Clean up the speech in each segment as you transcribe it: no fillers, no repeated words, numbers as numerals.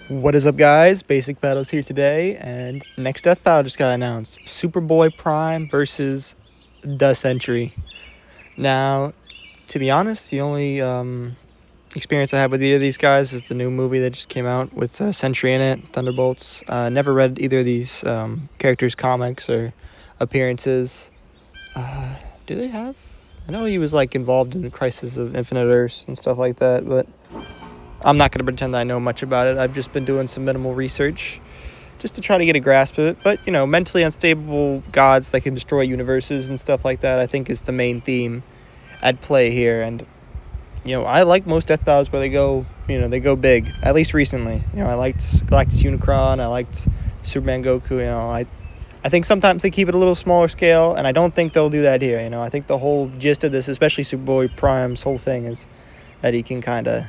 What is up, guys? Basic Battles here today, and next death battle just got announced. Superboy-Prime versus the Sentry. Now, to be honest, the only experience I have with either of these guys is the new movie that just came out with Sentry in it, Thunderbolts. Never read either of these characters' comics or appearances. Do they have? I know he was involved in Crisis of Infinite Earths and stuff like that, but I'm not going to pretend that I know much about it. I've just been doing some minimal research just to try to get a grasp of it. But, mentally unstable gods that can destroy universes and stuff like that, I think is the main theme at play here. And, I like most death battles where they go big, at least recently. I liked Galactus Unicron. I liked Superman Goku. I think sometimes they keep it a little smaller scale, and I don't think they'll do that here. I think the whole gist of this, especially Superboy Prime's whole thing, is that he can kind of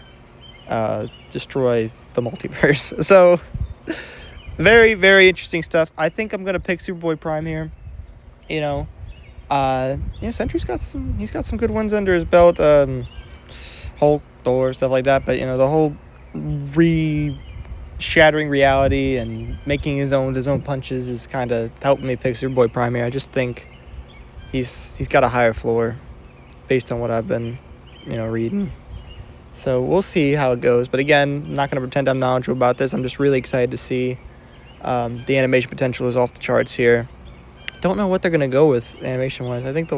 destroy the multiverse. So very, very interesting stuff. I think I'm gonna pick Superboy Prime here. Sentry's got some good ones under his belt. Hulk, Thor, stuff like that. But the whole shattering reality and making his own punches is kind of helping me pick Superboy Prime here. I just think he's got a higher floor based on what I've been reading. So we'll see how it goes. But again, I'm not going to pretend I'm knowledgeable about this. I'm just really excited to see. The animation potential is off the charts here. Don't know what they're going to go with animation-wise. I think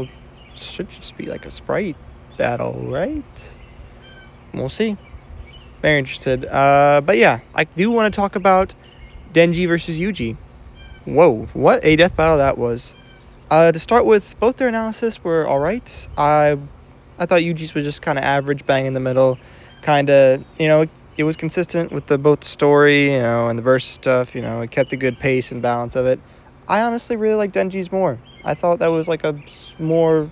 should just be like a sprite battle, right? We'll see. Very interested. But yeah, I do want to talk about Denji versus Yuji. Whoa, what a death battle that was. To start with, both their analysis were all right. I thought Yuji's was just kind of average, bang in the middle. Kind of, it was consistent with both the story, and the versus stuff. It kept a good pace and balance of it. I honestly really like Denji's more. I thought that was more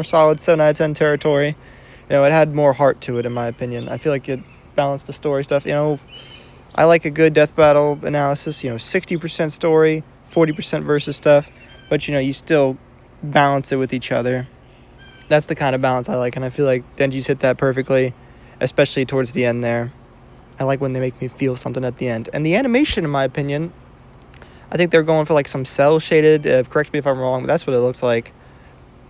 solid 7 out of 10 territory. It had more heart to it, in my opinion. I feel like it balanced the story stuff. I like a good death battle analysis. 60% story, 40% versus stuff. But, you still balance it with each other. That's the kind of balance I like, and I feel like Denji's hit that perfectly, especially towards the end there. I like when they make me feel something at the end. And the animation, in my opinion, I think they're going for some cel-shaded, correct me if I'm wrong, but that's what it looks like.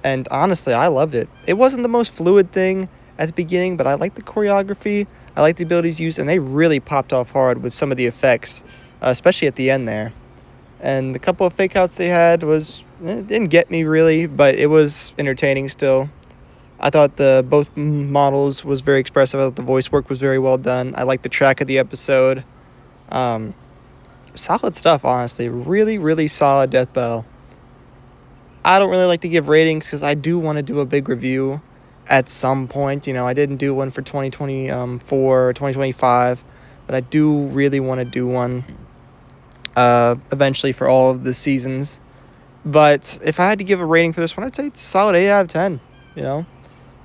And honestly, I loved it. It wasn't the most fluid thing at the beginning, but I like the choreography. I like the abilities used, and they really popped off hard with some of the effects, especially at the end there. And the couple of fake outs they had it didn't get me really, but it was entertaining still. I thought both models was very expressive. I thought the voice work was very well done. I liked the track of the episode. Solid stuff, honestly. Really, really solid death battle. I don't really like to give ratings because I do want to do a big review at some point. I didn't do one for 2024 or 2025, but I do really want to do one eventually for all of the seasons. But if I had to give a rating for this one, I'd say it's a solid 8 out of 10.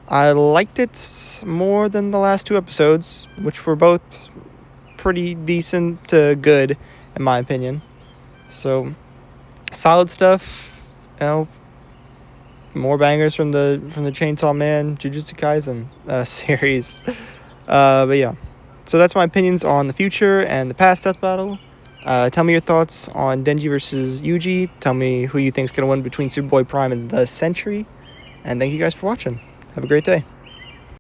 I liked it more than the last 2 episodes, which were both pretty decent to good, in my opinion. So, solid stuff. More bangers from the Chainsaw Man Jujutsu Kaisen series. But yeah, so that's my opinions on the future and the past death battle. Tell me your thoughts on Denji versus Yuji. Tell me who you think is going to win between Superboy Prime and the Sentry. And thank you guys for watching. Have a great day.